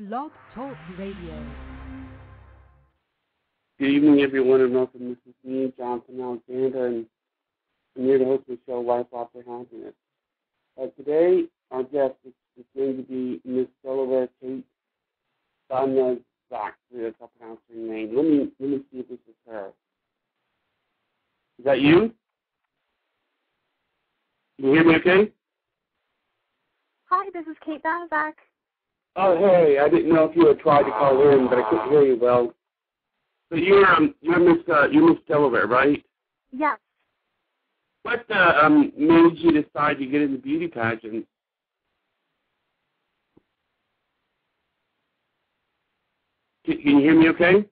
Blog Talk Radio. Good evening, everyone, and welcome. This is me, Jonathan Alexander, and I'm here to host the show, Life After Happiness. Today, our guest is going to be Miss Delaware, Kate Banaszak. If I pronounce her name. Let me see if this is her. Is that you? Can you hear me okay? Hi, this is Kate Banaszak. Oh, hey, I didn't know if you had tried to call in, but I couldn't hear you well. So you're Miss Delaware, right? Yes. What made you decide to get into beauty pageants? Can you hear me okay?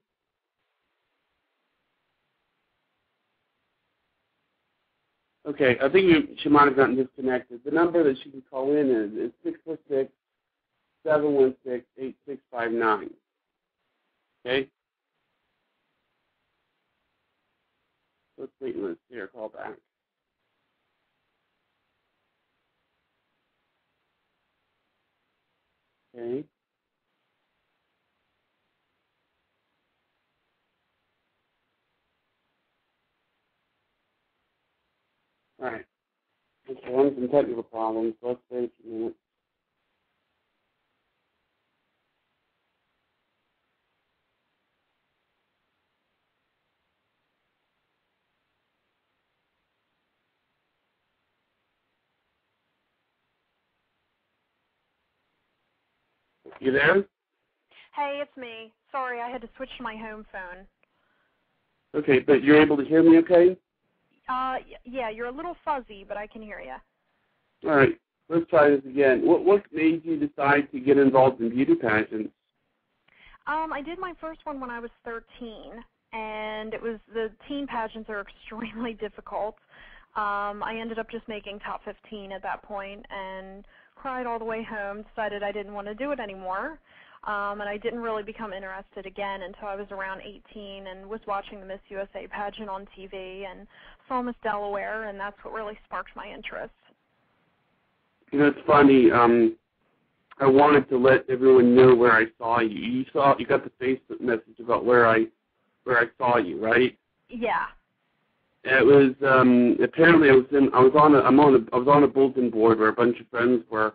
Okay, I think she might have gotten disconnected. The number that she can call in is 646-716-8659. Okay? Let's wait and let's see her call back. Okay. All right. Okay, we're having some technical problems, so let's wait a few minutes. You there? Hey, it's me. Sorry, I had to switch to my home phone. Okay, but you're able to hear me okay? Yeah, you're a little fuzzy, but I can hear you. All right, let's try this again. What made you decide to get involved in beauty pageants? I did my first one when I was 13, and the teen pageants are extremely difficult. I ended up just making top 15 at that point and cried all the way home, decided I didn't want to do it anymore. And I didn't really become interested again until I was around 18 and was watching the Miss USA pageant on TV and saw Miss Delaware, and that's what really sparked my interest. You know, it's funny. I wanted to let everyone know where I saw you. You got the Facebook message about where I saw you, right? Yeah. It was apparently I was on a bulletin board where a bunch of friends were.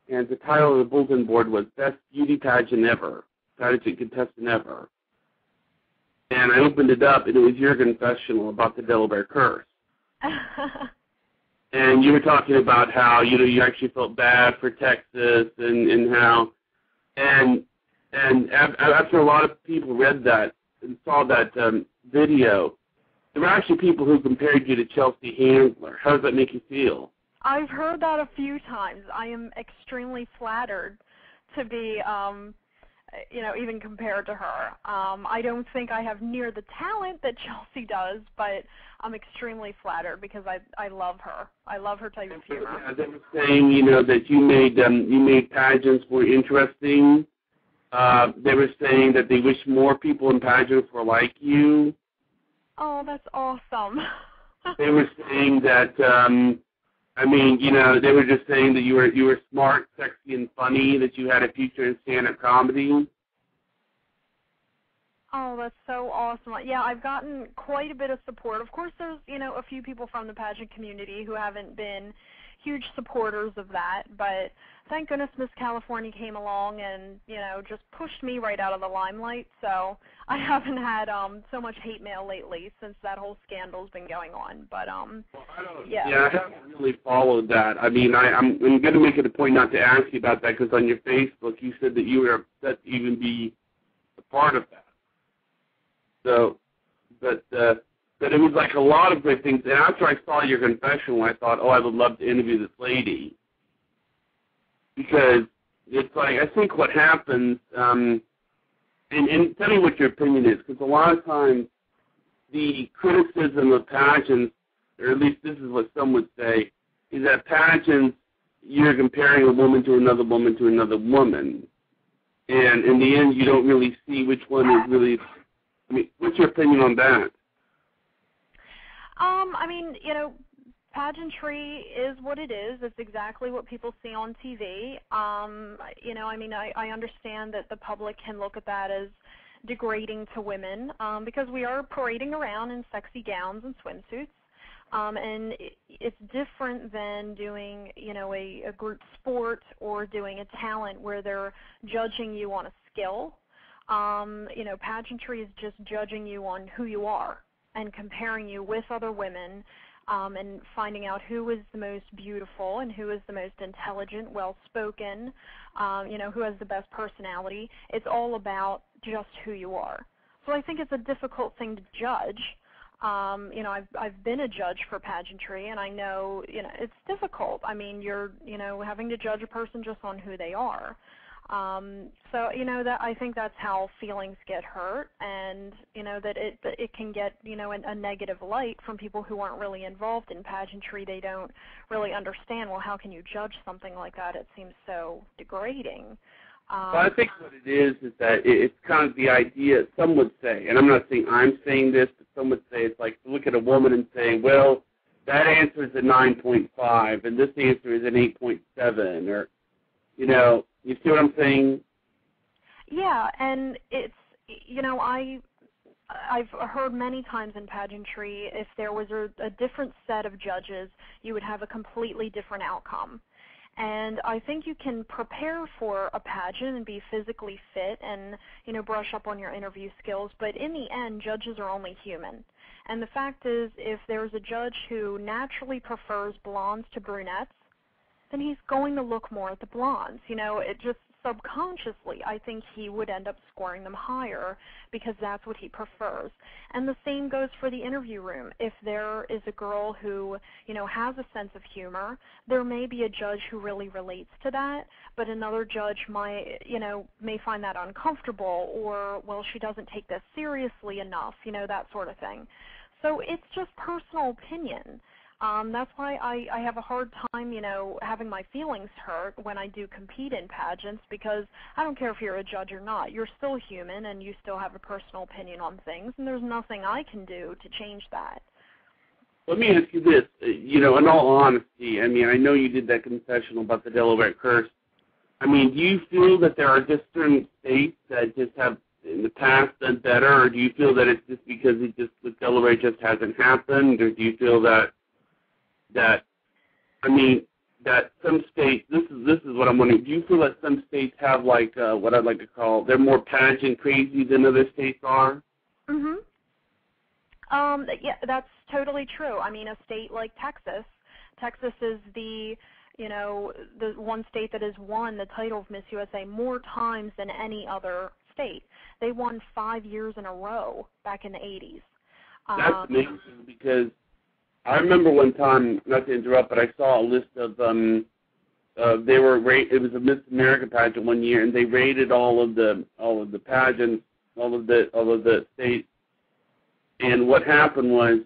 And the title of the bulletin board was Best Beauty Pageant Ever, Pageant Contestant Ever. And I opened it up, and it was your confessional about the Delaware curse. And you were talking about how, you actually felt bad for Texas and how, and after a lot of people read that and saw that video, there were actually people who compared you to Chelsea Handler. How does that make you feel? I've heard that a few times. I am extremely flattered to be, even compared to her. I don't think I have near the talent that Chelsea does, but I'm extremely flattered because I love her. I love her type of humor. Yeah, they were saying, that you made pageants more interesting. They were saying that they wish more people in pageants were like you. Oh, that's awesome. They were saying that. They were just saying that you were smart, sexy, and funny, that you had a future in stand-up comedy. Oh, that's so awesome. Yeah, I've gotten quite a bit of support. Of course, there's, a few people from the pageant community who haven't been huge supporters of that, but thank goodness Miss California came along and, just pushed me right out of the limelight, so I haven't had so much hate mail lately since that whole scandal's been going on, but, yeah. Yeah, I haven't really followed that. I'm going to make it a point not to ask you about that because on your Facebook you said that you were upset to even be a part of that. So, but it was like a lot of great things. And after I saw your confessional, I thought, I would love to interview this lady. Because it's like, I think what happens, and tell me what your opinion is, because a lot of times the criticism of pageants, or at least this is what some would say, is that pageants, you're comparing a woman to another woman to another woman. And in the end, you don't really see which one is really, what's your opinion on that? pageantry is what it is. It's exactly what people see on TV. I understand that the public can look at that as degrading to women because we are parading around in sexy gowns and swimsuits. And it's different than doing, a group sport or doing a talent where they're judging you on a skill. Pageantry is just judging you on who you are and comparing you with other women and finding out who is the most beautiful and who is the most intelligent, well-spoken, who has the best personality. It's all about just who you are. So I think it's a difficult thing to judge. I've been a judge for pageantry, and I know, it's difficult. I mean, you're, having to judge a person just on who they are. That I think that's how feelings get hurt, and that it can get a negative light from people who aren't really involved in pageantry. They don't really understand. Well, how can you judge something like that? It seems so degrading. Well, I think what it is that it's kind of the idea. Some would say, and I'm not saying I'm saying this, but some would say it's like to look at a woman and say, well, that answer is a 9.5, and this answer is an 8.7, or you see what I'm saying? Yeah, and it's, I've heard many times in pageantry, if there was a different set of judges, you would have a completely different outcome. And I think you can prepare for a pageant and be physically fit and, brush up on your interview skills, but in the end, judges are only human. And the fact is, if there's a judge who naturally prefers blondes to brunettes, then he's going to look more at the blondes. It just subconsciously, I think he would end up scoring them higher because that's what he prefers. And the same goes for the interview room. If there is a girl who, has a sense of humor, there may be a judge who really relates to that, but another judge might, may find that uncomfortable, or, well, she doesn't take this seriously enough, that sort of thing. So it's just personal opinion. That's why I have a hard time, having my feelings hurt when I do compete in pageants, because I don't care if you're a judge or not. You're still human, and you still have a personal opinion on things, and there's nothing I can do to change that. Let me ask you this. In all honesty, I know you did that confessional about the Delaware curse. Do you feel that there are just certain states that just have in the past done better, or do you feel that it's just because with Delaware just hasn't happened, or do you feel that some states, this is what I'm wondering, do you feel that some states have what I'd like to call, they're more pageant crazy than other states are? Mm-hmm. Yeah, that's totally true. A state like Texas is the one state that has won the title of Miss USA more times than any other state. They won 5 years in a row back in the 80s. That's amazing, because I remember one time, not to interrupt, but I saw a list of it was a Miss America pageant one year, and they rated all of the pageants, all of the states, and what happened was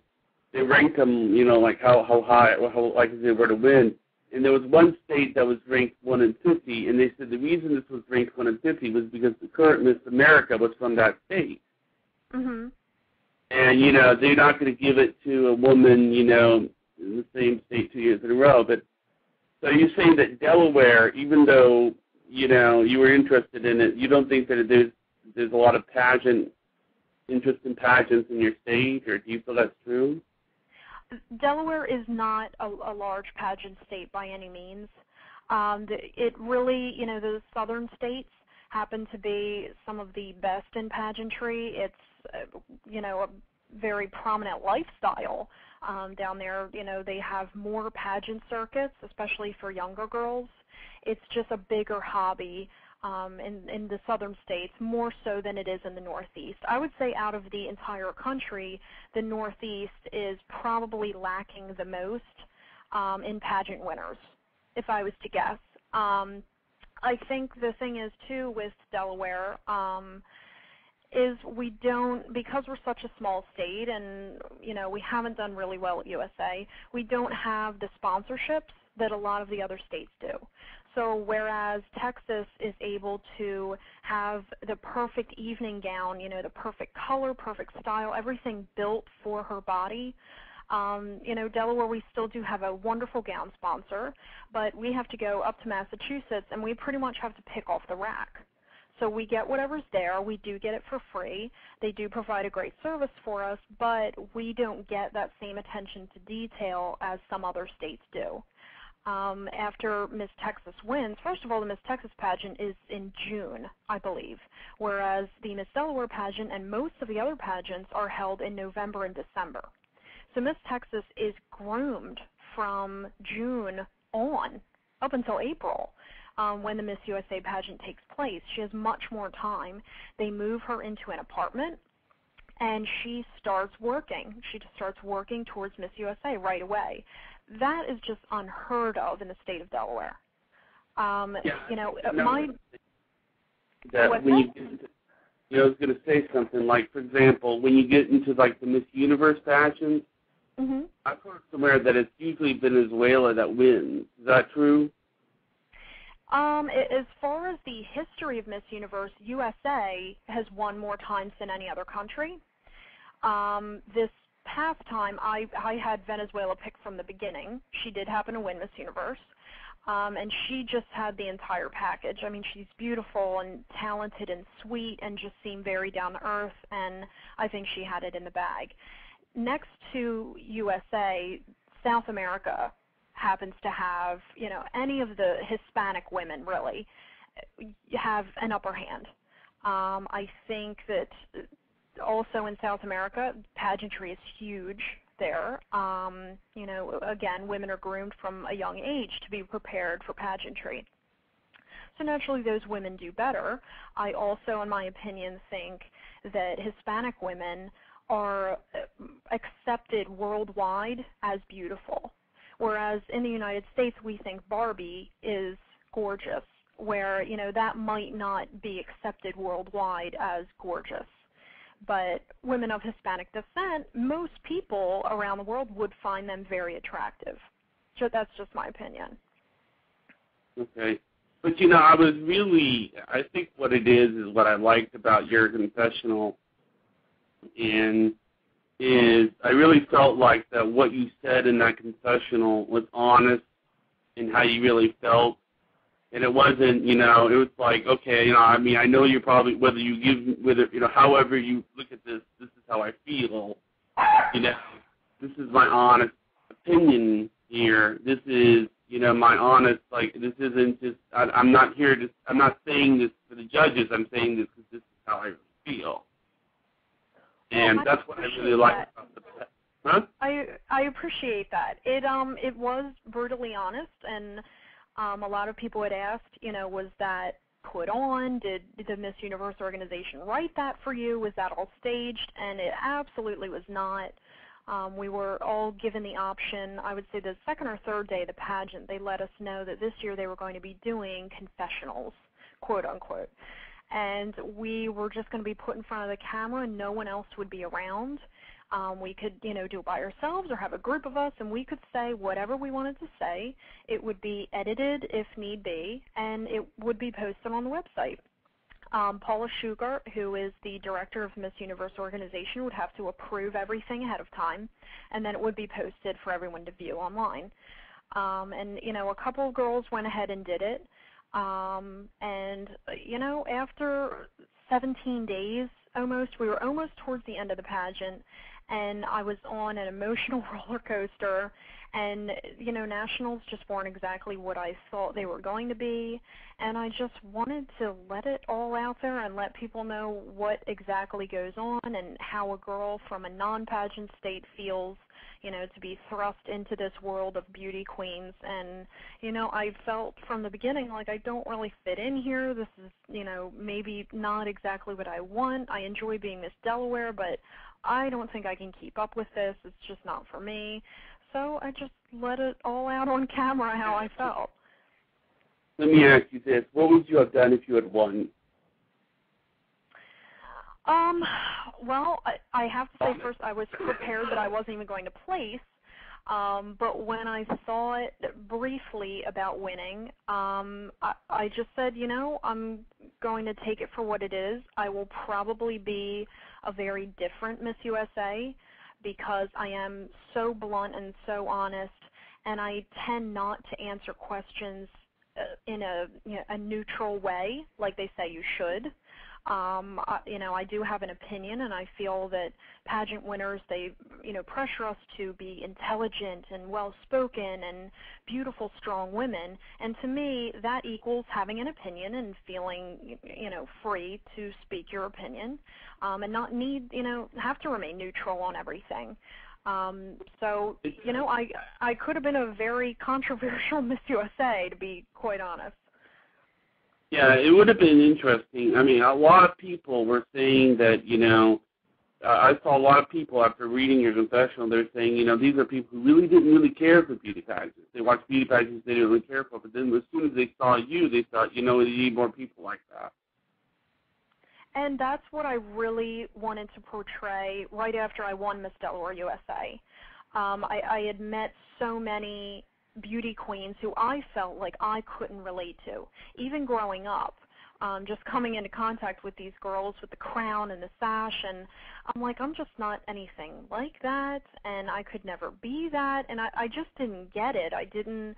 they ranked them, like how high, how likely they were to win, and there was one state that was ranked 1 in 50, and they said the reason this was ranked 1 in 50 was because the current Miss America was from that state. Mm-hmm. And, they're not going to give it to a woman, in the same state 2 years in a row. But so you're saying that Delaware, even though, you were interested in it, you don't think that there's a lot of interest in pageants in your state, or do you feel that's true? Delaware is not a large pageant state by any means. It really, the southern states happen to be some of the best in pageantry. It's a very prominent lifestyle down there. They have more pageant circuits, especially for younger girls. It's just a bigger hobby in the southern states, more so than it is in the Northeast. I would say out of the entire country, the Northeast is probably lacking the most in pageant winners, if I was to guess. I think the thing is, too, with Delaware, is we don't, because we're such a small state and, we haven't done really well at USA, we don't have the sponsorships that a lot of the other states do. So whereas Texas is able to have the perfect evening gown, the perfect color, perfect style, everything built for her body, Delaware, we still do have a wonderful gown sponsor, but we have to go up to Massachusetts, and we pretty much have to pick off the rack. So we get whatever's there. We do get it for free. They do provide a great service for us, but we don't get that same attention to detail as some other states do. After Miss Texas wins, first of all, the Miss Texas pageant is in June, I believe, whereas the Miss Delaware pageant and most of the other pageants are held in November and December. So Miss Texas is groomed from June on up until April. When the Miss USA pageant takes place. She has much more time. They move her into an apartment, and she starts working. She just starts working towards Miss USA right away. That is just unheard of in the state of Delaware. I was going to say something like, for example, when you get into like the Miss Universe pageants, I've heard somewhere that it's usually Venezuela that wins. Is that true? As far as the history of Miss Universe, USA has won more times than any other country. This past time, I had Venezuela picked from the beginning. She did happen to win Miss Universe, and she just had the entire package. I mean, she's beautiful and talented and sweet and just seemed very down to earth, and I think she had it in the bag. Next to USA, South America happens to have, any of the Hispanic women really have an upper hand. I think that also in South America, pageantry is huge there. Again, women are groomed from a young age to be prepared for pageantry. So naturally those women do better. I also, in my opinion, think that Hispanic women are accepted worldwide as beautiful. Whereas in the United States, we think Barbie is gorgeous, where, that might not be accepted worldwide as gorgeous. But women of Hispanic descent, most people around the world would find them very attractive. So that's just my opinion. Okay. But, I think what it is what I liked about your confessional, and is I really felt like that what you said in that confessional was honest in how you really felt. And it wasn't, it was like, okay, I know you're probably, however you look at this is how I feel. This is my honest opinion here. This is, my honest, this isn't just, I'm not saying this for the judges. I'm saying this because this is how I feel. And that's what I really like about the pet. Huh? I appreciate that. It was brutally honest, and a lot of people had asked, was that put on? Did the Miss Universe organization write that for you? Was that all staged? And it absolutely was not. We were all given the option. I would say the second or third day of the pageant, they let us know that this year they were going to be doing confessionals, quote unquote. And we were just going to be put in front of the camera and no one else would be around. We could, do it by ourselves or have a group of us, and we could say whatever we wanted to say. It would be edited if need be, and it would be posted on the website. Paula Shugart, who is the director of Miss Universe organization, would have to approve everything ahead of time, and then it would be posted for everyone to view online. A couple of girls went ahead and did it. After 17 days almost, we were almost towards the end of the pageant, and I was on an emotional roller coaster, and, nationals just weren't exactly what I thought they were going to be, and I just wanted to let it all out there and let people know what exactly goes on and how a girl from a non-pageant state feels, to be thrust into this world of beauty queens. And, I felt from the beginning like I don't really fit in here. This is, maybe not exactly what I want. I enjoy being Miss Delaware, but I don't think I can keep up with this. It's just not for me. So I just let it all out on camera how I felt. Let me ask you this. What would you have done if you had won? Well, I have to say first I was prepared that I wasn't even going to place, but when I saw it briefly about winning, I just said, I'm going to take it for what it is. I will probably be a very different Miss USA because I am so blunt and so honest, and I tend not to answer questions in a neutral way, like they say you should. I do have an opinion, and I feel that pageant winners, they, pressure us to be intelligent and well-spoken and beautiful, strong women. And to me, that equals having an opinion and feeling, free to speak your opinion, and not have to remain neutral on everything. I could have been a very controversial Miss USA, to be quite honest. Yeah, it would have been interesting. I mean, a lot of people were saying that, I saw a lot of people after reading your confessional, they're saying, these are people who really didn't really care for beauty pageants. They watched beauty pageants they didn't really care for, but then as soon as they saw you, they thought, we need more people like that. And that's what I really wanted to portray right after I won Miss Delaware USA. I had met so many beauty queens who I felt like I couldn't relate to, even growing up. Just coming into contact with these girls with the crown and the sash, and I'm like, I'm just not anything like that, and I could never be that, and I just didn't get it. I didn't,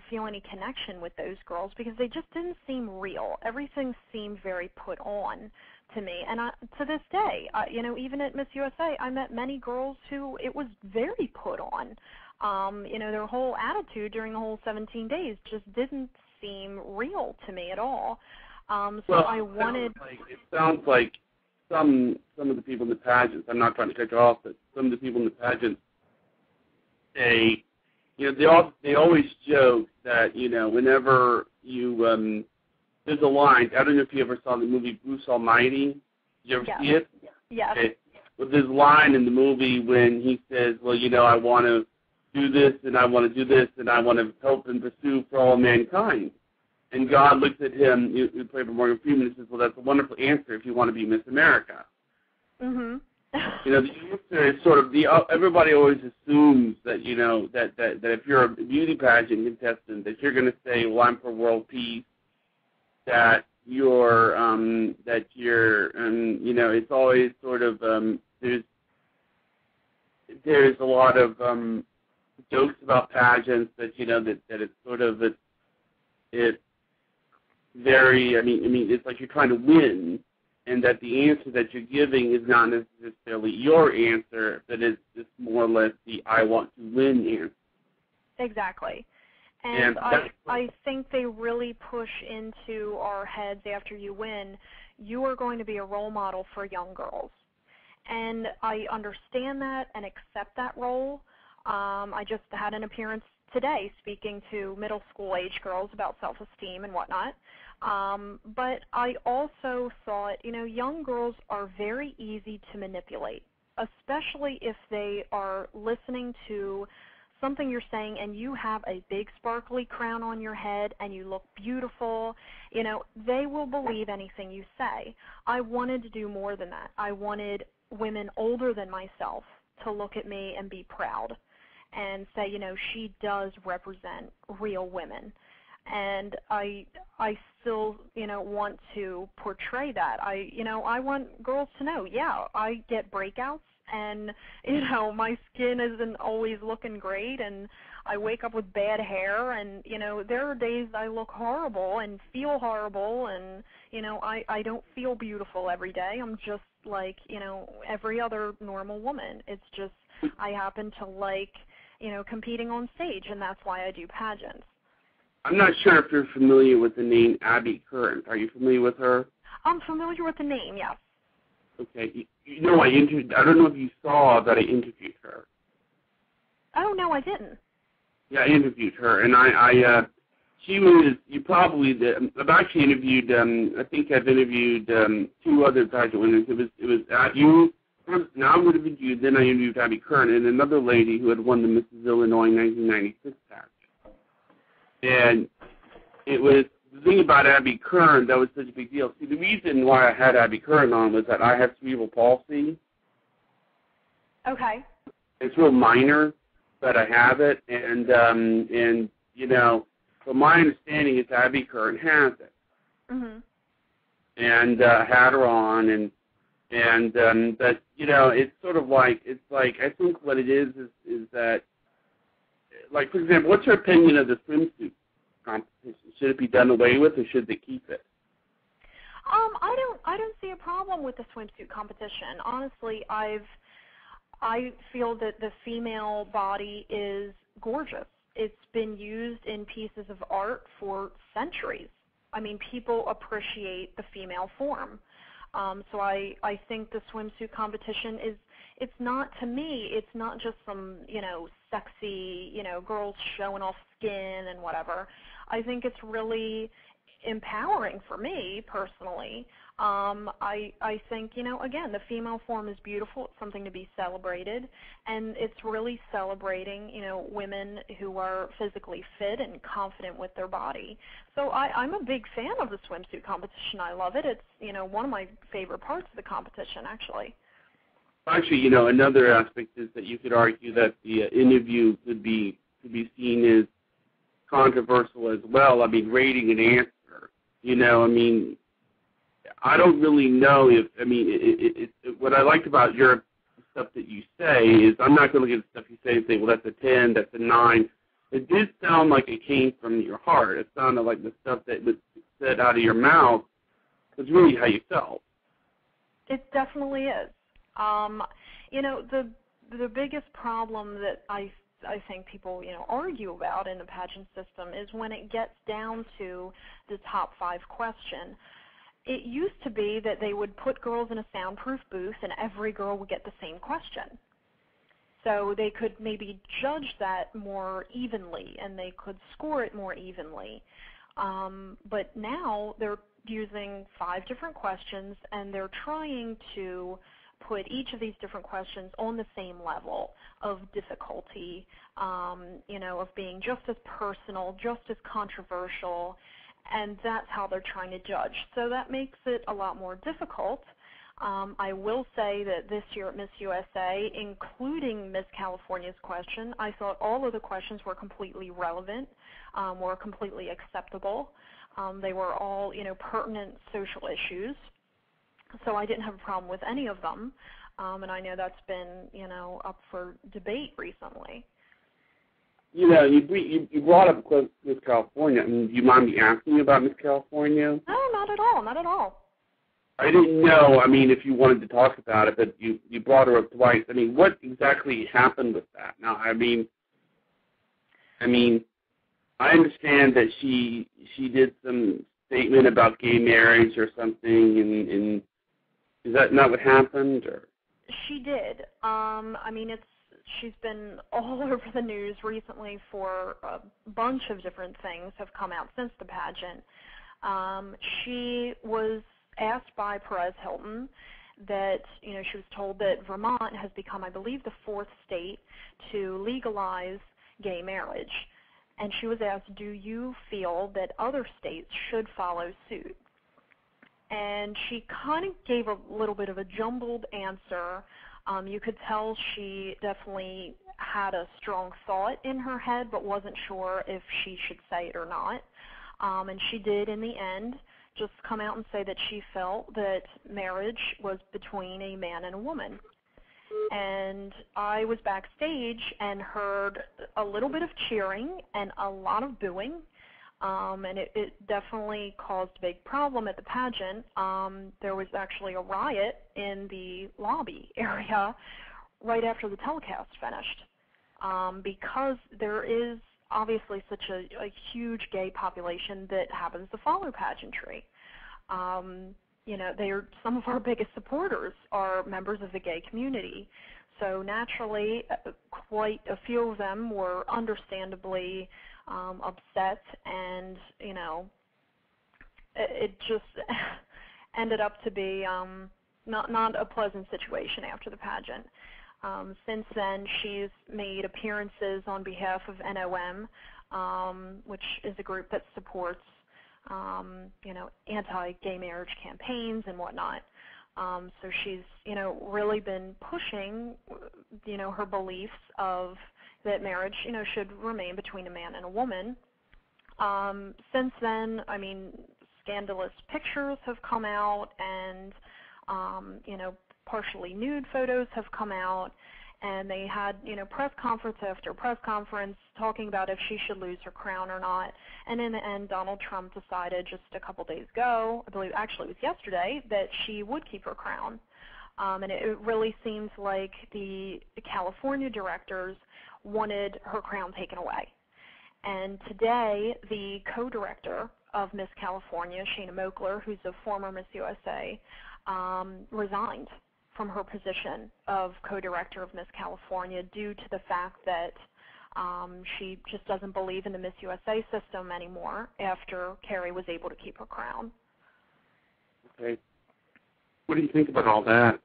feel any connection with those girls because they just didn't seem real. Everything seemed very put on to me, and to this day, even at Miss USA, I met many girls who it was very put on. Their whole attitude during the whole 17 days just didn't seem real to me at all. I wanted. It sounds like some of the people in the pageants. I'm not trying to cut you off, but some of the people in the pageants, they always joke that whenever you there's a line. I don't know if you ever saw the movie Bruce Almighty. Did you ever see it? Yes. Okay. Well, there's a line in the movie when he says, "Well, I want to do this, and I want to do this, and I want to help and pursue for all mankind." And God looks at him, you play for Morgan Freeman, and says, "Well, that's a wonderful answer if you want to be Miss America." Mhm. The answer is sort of everybody always assumes that that if you're a beauty pageant contestant, that you're going to say, "Well, I'm for world peace." That it's always sort of there's a lot of jokes about pageants that that it's sort of it's very it's like you're trying to win, and that the answer that you're giving is not necessarily your answer, but it's just more or less the I want to win answer. Exactly. And I think they really push into our heads after you win, you are going to be a role model for young girls. And I understand that and accept that role. I just had an appearance today speaking to middle school age girls about self-esteem and whatnot. But I also thought, young girls are very easy to manipulate, especially if they are listening to something you're saying and you have a big sparkly crown on your head and you look beautiful, they will believe anything you say. I wanted to do more than that. I wanted women older than myself to look at me and be proud and say, she does represent real women. And I still, want to portray that. I want girls to know, I get breakouts, and, my skin isn't always looking great, and I wake up with bad hair, and, there are days I look horrible and feel horrible, and, I don't feel beautiful every day. I'm just like, every other normal woman. It's just I happen to like, competing on stage, and that's why I do pageants. I'm not sure if you're familiar with the name Abby Current. Are you familiar with her? I'm familiar with the name, yes. Okay. I don't know if you saw that I interviewed her. Oh, no, I didn't. Yeah, I interviewed her, and I've actually interviewed, I think I've interviewed two other pageant winners. It was you. Now I would have interviewed, then I interviewed Abby Current and another lady who had won the Mrs. Illinois 1996 pageant. And it was, the thing about Abby Current that was such a big deal. See, the reason why I had Abby Current on was that I have cerebral palsy. Okay. It's real minor, but I have it. And from my understanding, it's Abby Current has it. Mm-hmm. And had her on, and And that, it's sort of like, I think what it is that, like, for example, what's your opinion of the swimsuit competition? Should it be done away with, or should they keep it? I don't see a problem with the swimsuit competition. Honestly, I feel that the female body is gorgeous. It's been used in pieces of art for centuries. I mean, people appreciate the female form. So I think the swimsuit competition it's not, to me, it's not just some, sexy, girls showing off skin and whatever. I think it's really empowering for me personally. I think, again, the female form is beautiful. It's something to be celebrated, and it's really celebrating, women who are physically fit and confident with their body. So I'm a big fan of the swimsuit competition. I love it. It's, one of my favorite parts of the competition, actually. Actually, another aspect is that you could argue that the interview could be seen as controversial as well. I mean, rating an answer. I don't really know if, what I liked about your stuff that you say is, I'm not going to look at the stuff you say and say, well, that's a 10, that's a 9. It did sound like it came from your heart. It sounded like the stuff that was said out of your mouth was really how you felt. It definitely is. The biggest problem that I think people, argue about in the pageant system is when it gets down to the top 5 question. It used to be that they would put girls in a soundproof booth and every girl would get the same question. So they could maybe judge that more evenly and they could score it more evenly. But now they're using 5 different questions and they're trying to put each of these different questions on the same level of difficulty, of being just as personal, just as controversial, and that's how they're trying to judge. So that makes it a lot more difficult. I will say that this year at Miss USA, including Miss California's question, I thought all of the questions were completely relevant, were completely acceptable. They were all, pertinent social issues. So I didn't have a problem with any of them, and I know that's been, up for debate recently. You brought up Miss California. Do you mind me asking about Miss California? No, not at all, not at all. I didn't know, if you wanted to talk about it, but you brought her up twice. What exactly happened with that? Now, I understand that she did some statement about gay marriage or something, and is that not what happened? Or? She did. She's been all over the news recently for a bunch of different things have come out since the pageant. She was asked by Perez Hilton that, she was told that Vermont has become, I believe, the 4th state to legalize gay marriage. And she was asked, do you feel that other states should follow suit? And she kind of gave a little bit of a jumbled answer. You could tell she definitely had a strong thought in her head, but wasn't sure if she should say it or not. And she did, in the end, just come out and say that she felt that marriage was between a man and a woman. And I was backstage and heard a little bit of cheering and a lot of booing. And it definitely caused a big problem at the pageant. There was actually a riot in the lobby area right after the telecast finished, because there is obviously such a huge gay population that happens to follow pageantry. They are some of our biggest supporters are members of the gay community. So naturally, quite a few of them were understandably upset, and it just ended up to be not a pleasant situation after the pageant. Since then, she's made appearances on behalf of NOM, which is a group that supports anti-gay marriage campaigns and whatnot. So she's really been pushing her beliefs of that marriage should remain between a man and a woman. Since then, scandalous pictures have come out, and Partially nude photos have come out, and they had, press conference after press conference talking about if she should lose her crown or not. And in the end, Donald Trump decided just a couple days ago, I believe actually it was yesterday, that she would keep her crown. And it really seems like the California directors wanted her crown taken away. And today, the co-director of Miss California, Shayna Moakler, who's a former Miss USA, resigned from her position of co-director of Miss California due to the fact that she just doesn't believe in the Miss USA system anymore after Carrie was able to keep her crown. Okay. What do you think about all that?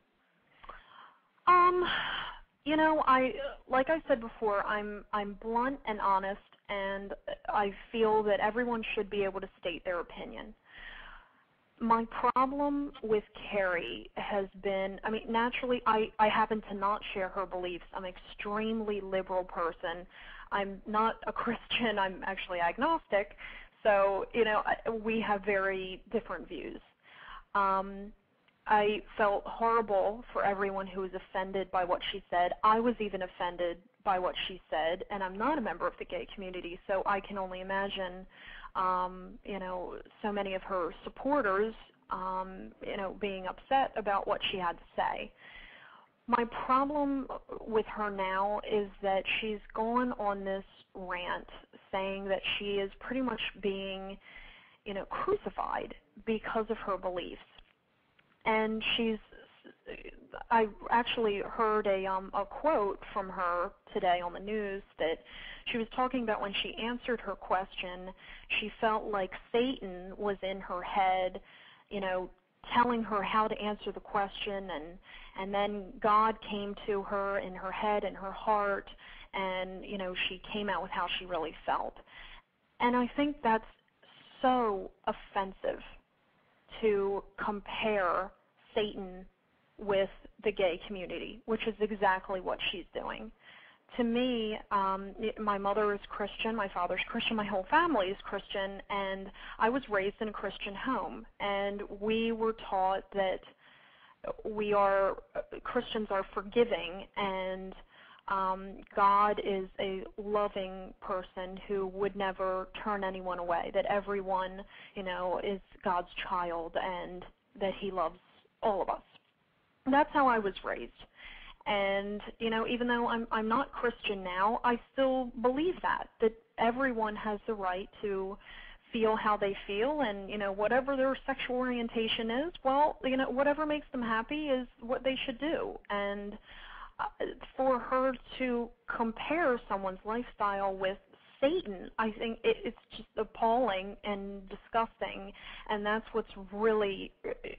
Like I said before, I'm blunt and honest, and I feel that everyone should be able to state their opinion. My problem with Carrie has been, naturally, I happen to not share her beliefs. I'm an extremely liberal person. I'm not a Christian. I'm actually agnostic. So, we have very different views. I felt horrible for everyone who was offended by what she said. I was even offended by what she said, and I'm not a member of the gay community, so I can only imagine so many of her supporters, being upset about what she had to say. My problem with her now is that she's gone on this rant saying that she is pretty much being, crucified because of her beliefs. And I actually heard a quote from her today on the news that she was talking about when she answered her question, she felt like Satan was in her head, telling her how to answer the question, and then God came to her in her head and her heart, and, she came out with how she really felt. And I think that's so offensive to compare Satan with the gay community, which is exactly what she's doing. To me, my mother is Christian, my father's Christian, my whole family is Christian, and I was raised in a Christian home, and we were taught that Christians are forgiving, and God is a loving person who would never turn anyone away, that everyone, is God's child, and that he loves all of us. That's how I was raised. And, even though I'm not Christian now, I still believe that everyone has the right to feel how they feel, and, whatever their sexual orientation is, well, whatever makes them happy is what they should do. And for her to compare someone's lifestyle with Satan, I think it's just appalling and disgusting, and that's what's really,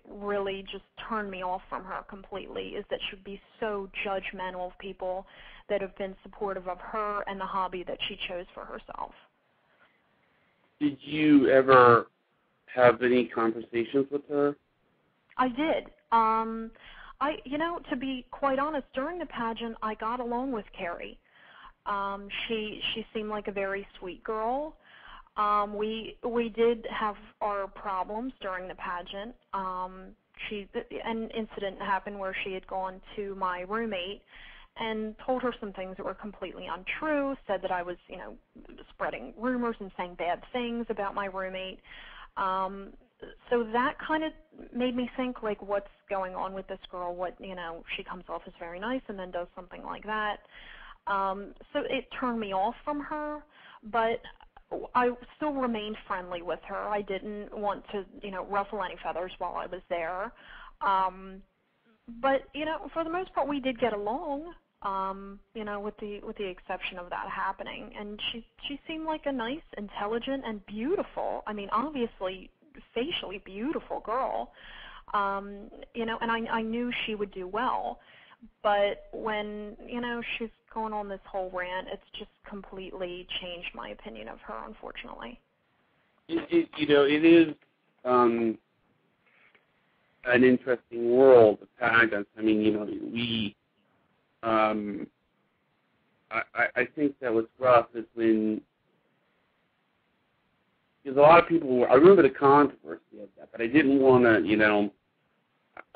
really just turned me off from her completely, is that she would be so judgmental of people that have been supportive of her and the hobby that she chose for herself. Did you ever have any conversations with her? I did. To be quite honest, during the pageant, I got along with Carrie. She seemed like a very sweet girl. We did have our problems during the pageant. An incident happened where she had gone to my roommate and told her some things that were completely untrue, said that I was, spreading rumors and saying bad things about my roommate. So that kind of made me think, like, what's going on with this girl? She comes off as very nice and then does something like that. So it turned me off from her, but I still remained friendly with her. I didn't want to, ruffle any feathers while I was there. But, for the most part, we did get along, with the exception of that happening. And she seemed like a nice, intelligent, and beautiful, obviously facially beautiful girl, and I knew she would do well. But when, she's going on this whole rant, it's just completely changed my opinion of her, unfortunately. It is an interesting world, the pageants. I think that what's rough is when, because a lot of people I remember the controversy of that, but I didn't want to,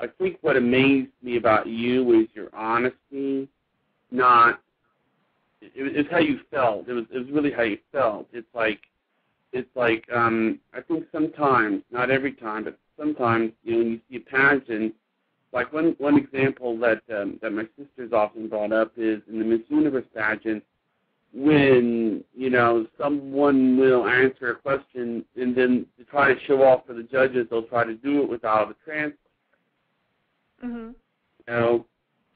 I think what amazed me about you is your honesty, not it's how you felt. It was really how you felt. It's like I think sometimes, not every time, but sometimes, when you see a pageant, like one example that my sister's often brought up is in the Miss Universe pageant, when someone will answer a question and then to try to show off for the judges, they'll try to do it without a translator. Mm-hmm.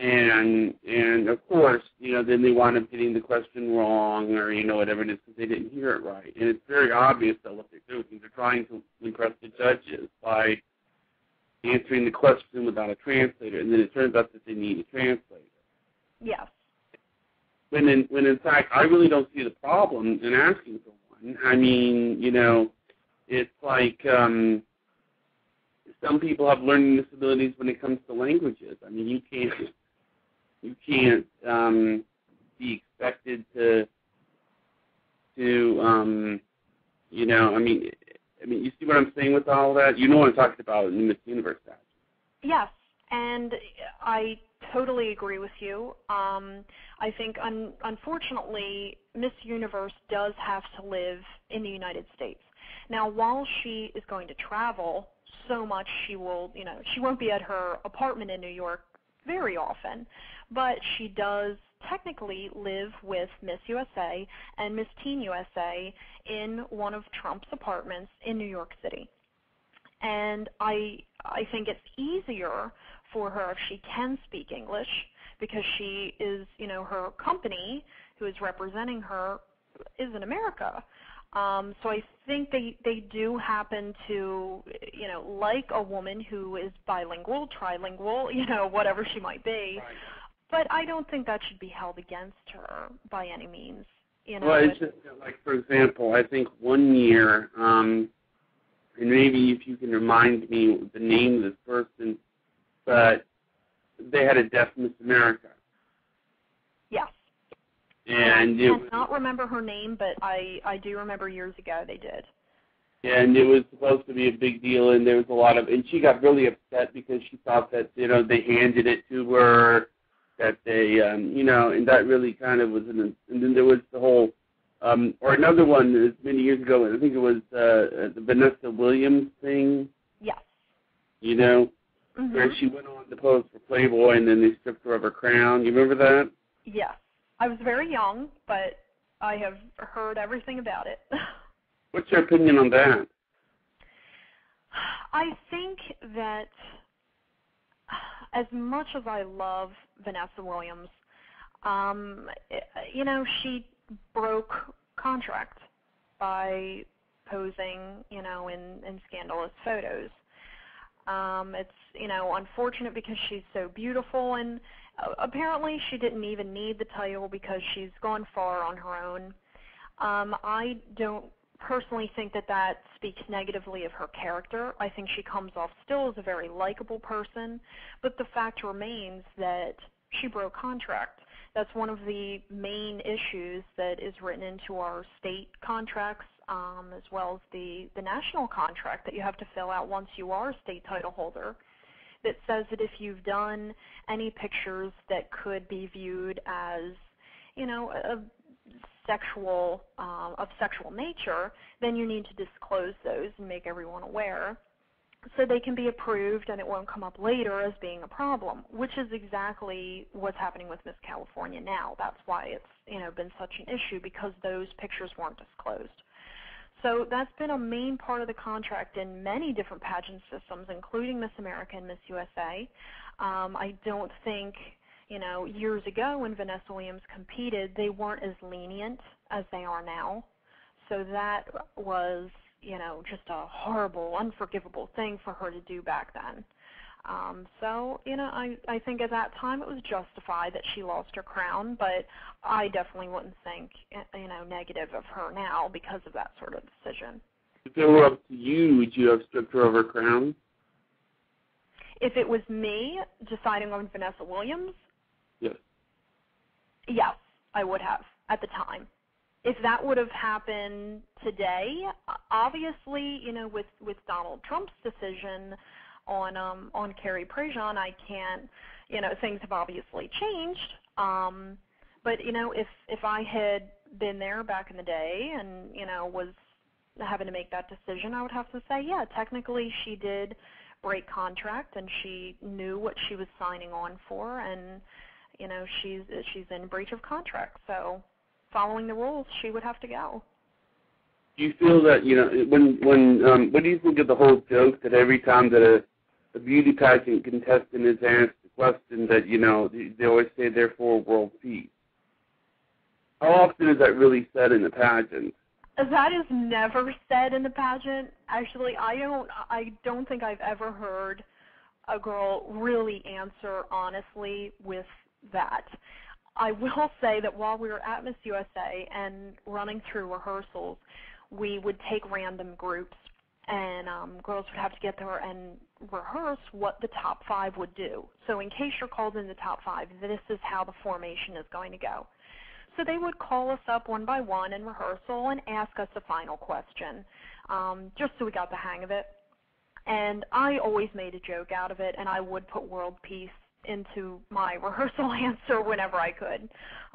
And of course, then they wind up getting the question wrong or, whatever it is because they didn't hear it right. And it's very obvious that what they're doing. They're trying to impress the judges by answering the question without a translator, and then it turns out that they need a translator. Yes. When in fact, I really don't see the problem in asking for one. I mean, it's like some people have learning disabilities when it comes to languages. I mean, you can't be expected to I mean, you see what I'm saying with all that? You know what I'm talking about in the Miss Universe pageant. Yes, and I totally agree with you. I think, unfortunately, Miss Universe does have to live in the United States. Now, while she is going to travel so much, she won't be at her apartment in New York very often, but she does technically live with Miss USA and Miss Teen USA in one of Trump's apartments in New York City. And I think it's easier for her if she can speak English because she is, her company who is representing her is in America. So I think they do happen to, like a woman who is bilingual, trilingual, whatever she might be. Right. But I don't think that should be held against her by any means. Well, it's just like, for example, I think one year, and maybe if you can remind me the name of this person, but they had a Deaf Miss America. Yes. And I cannot remember her name, but I do remember years ago they did. And it was supposed to be a big deal, and there was a lot of, and she got really upset because she thought that, they handed it to her, that they, and that really kind of was, and then there was the whole, or another one that was many years ago, I think it was the Vanessa Williams thing. Yes. Mm-hmm. Where she went on to pose for Playboy, and then they stripped her of her crown. You remember that? Yes. I was very young, but I have heard everything about it. What's your opinion on that? I think that as much as I love Vanessa Williams, she broke contract by posing, in scandalous photos. It's, unfortunate because she's so beautiful, and apparently she didn't even need the title because she's gone far on her own. I don't personally think that speaks negatively of her character. I think she comes off still as a very likable person, but the fact remains that she broke contract. That's one of the main issues that is written into our state contracts, as well as the national contract that you have to fill out once you are a state title holder, that says that if you've done any pictures that could be viewed as, of sexual nature, then you need to disclose those and make everyone aware so they can be approved and it won't come up later as being a problem, which is exactly what's happening with Miss California now. That's why it's, been such an issue, because those pictures weren't disclosed. So that's been a main part of the contract in many different pageant systems, including Miss America and Miss USA. I don't think, years ago when Vanessa Williams competed, they weren't as lenient as they are now. So that was, just a horrible, unforgivable thing for her to do back then. I think at that time it was justified that she lost her crown, but I definitely wouldn't think, negative of her now because of that sort of decision. If it were up to you, would you have stripped her of her crown? If it was me deciding on Vanessa Williams? Yes. Yes, I would have at the time. If that would have happened today, obviously, with Donald Trump's decision on Carrie Prejean, I can't, things have obviously changed. But if I had been there back in the day and was having to make that decision, I would have to say, yeah, technically she did break contract and she knew what she was signing on for, and she's in breach of contract. So following the rules, she would have to go. Do you feel that what do you think of the whole joke that every time that a beauty pageant contestant is asked a question that they always say they're for world peace? How often is that really said in the pageant? That is never said in the pageant. Actually, I don't think I've ever heard a girl really answer honestly with that. I will say that while we were at Miss USA and running through rehearsals, we would take random groups, and girls would have to get there and rehearse what the top 5 would do. So in case you're called in the top 5, this is how the formation is going to go. So they would call us up one by one in rehearsal and ask us a final question, just so we got the hang of it. And I always made a joke out of it, and I would put world peace into my rehearsal answer whenever I could,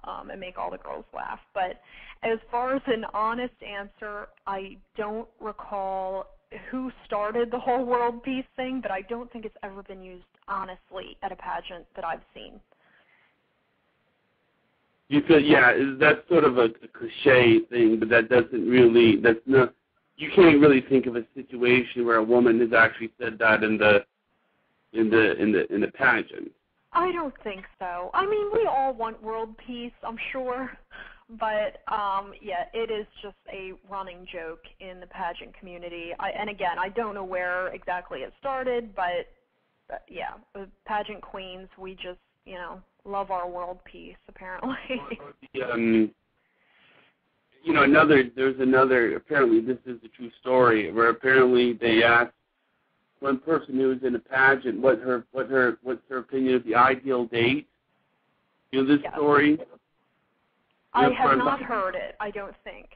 and make all the girls laugh. But as far as an honest answer, I don't recall who started the whole world peace thing, but I don't think it's ever been used honestly at a pageant that I've seen. You feel, yeah, that's sort of a cliche thing, but that doesn't really, that's not, you can't really think of a situation where a woman has actually said that in the pageant. I don't think so. I mean, we all want world peace, I'm sure, but yeah, it is just a running joke in the pageant community. And again, I don't know where exactly it started, but yeah, pageant queens, we just, love our world peace, apparently. There's another, apparently this is a true story, where apparently they asked one person who was in a pageant what's her opinion of the ideal date. You know this story? I have not heard it, I don't think.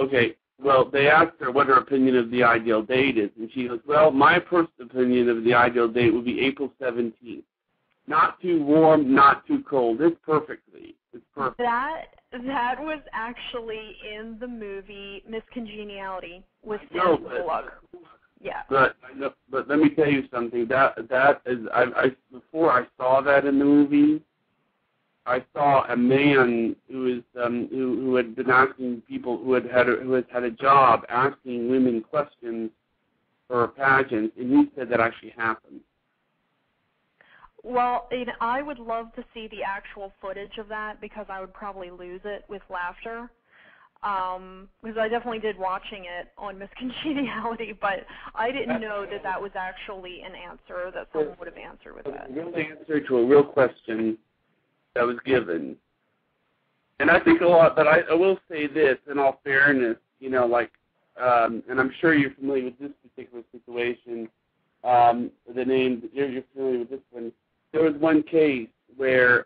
Okay, well, they asked her what her opinion of the ideal date is, and she goes, well, my personal opinion of the ideal date would be April 17th. Not too warm, not too cold. It's perfectly. It's perfect. That was actually in the movie Miss Congeniality with Sandra Bullock. Yeah. But let me tell you something. That is before I saw that in the movie, I saw a man who had been asking people who had had a job asking women questions for a pageant, and he said that actually happened. Well, I would love to see the actual footage of that because I would probably lose it with laughter. Because I definitely did watching it on Miss Congeniality, but I didn't know that was actually an answer that someone would have answered with that. A real answer to a real question that was given. And I think a lot, but I will say this in all fairness, and I'm sure you're familiar with this particular situation, the name, you're familiar with this one. There was one case where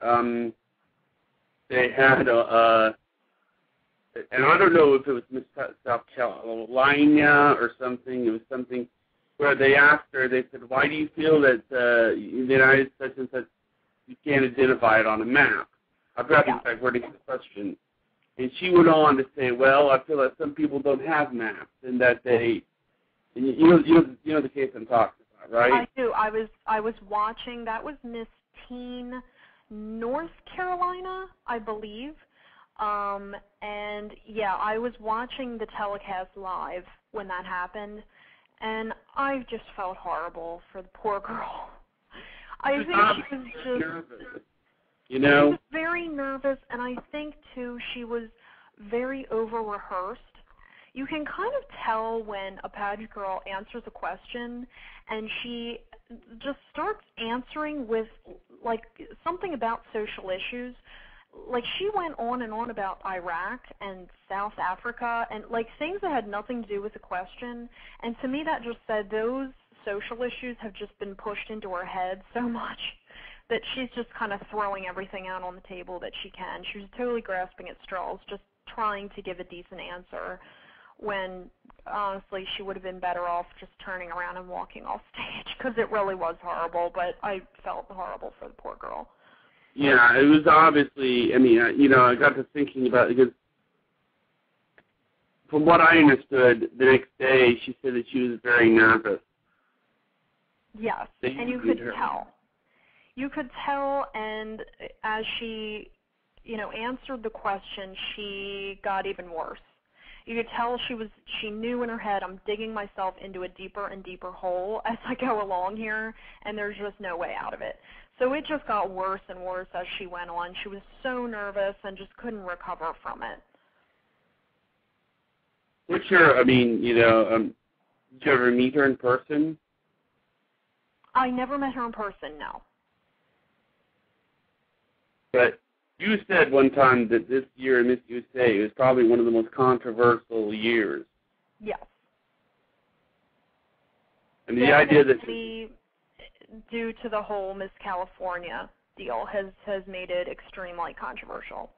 they had and I don't know if it was Miss South Carolina or something. It was something where they asked her, they said, why do you feel that the United States such and such, you can't identify it on a map? I forgot in fact wording the question. And she went on to say, well, I feel that some people don't have maps and that they, and you know the case I'm talking about, right? I do. I was watching, that was Miss Teen North Carolina, I believe. And yeah, I was watching the telecast live when that happened, and I just felt horrible for the poor girl. I think she was just nervous, She was very nervous, and I think too she was very over-rehearsed. You can kind of tell when a pageant girl answers a question and she just starts answering with like something about social issues. Like she went on and on about Iraq and South Africa and like things that had nothing to do with the question. And to me that just said those social issues have just been pushed into her head so much that she's just kind of throwing everything out on the table that she can. She was totally grasping at straws, just trying to give a decent answer when honestly she would have been better off just turning around and walking off stage, because it really was horrible, but I felt horrible for the poor girl. Yeah, it was obviously, I mean, I got to thinking about it because from what I understood, the next day she said that she was very nervous. Yes, and you could tell. You could tell, and as she, answered the question, she got even worse. You could tell she knew in her head, I'm digging myself into a deeper and deeper hole as I go along here, and there's just no way out of it. So it just got worse and worse as she went on. She was so nervous and just couldn't recover from it. Did you ever meet her in person? I never met her in person, no. But you said one time that this year in Miss USA was probably one of the most controversial years. Yes. And the idea that due to the whole Miss California deal has made it extremely controversial.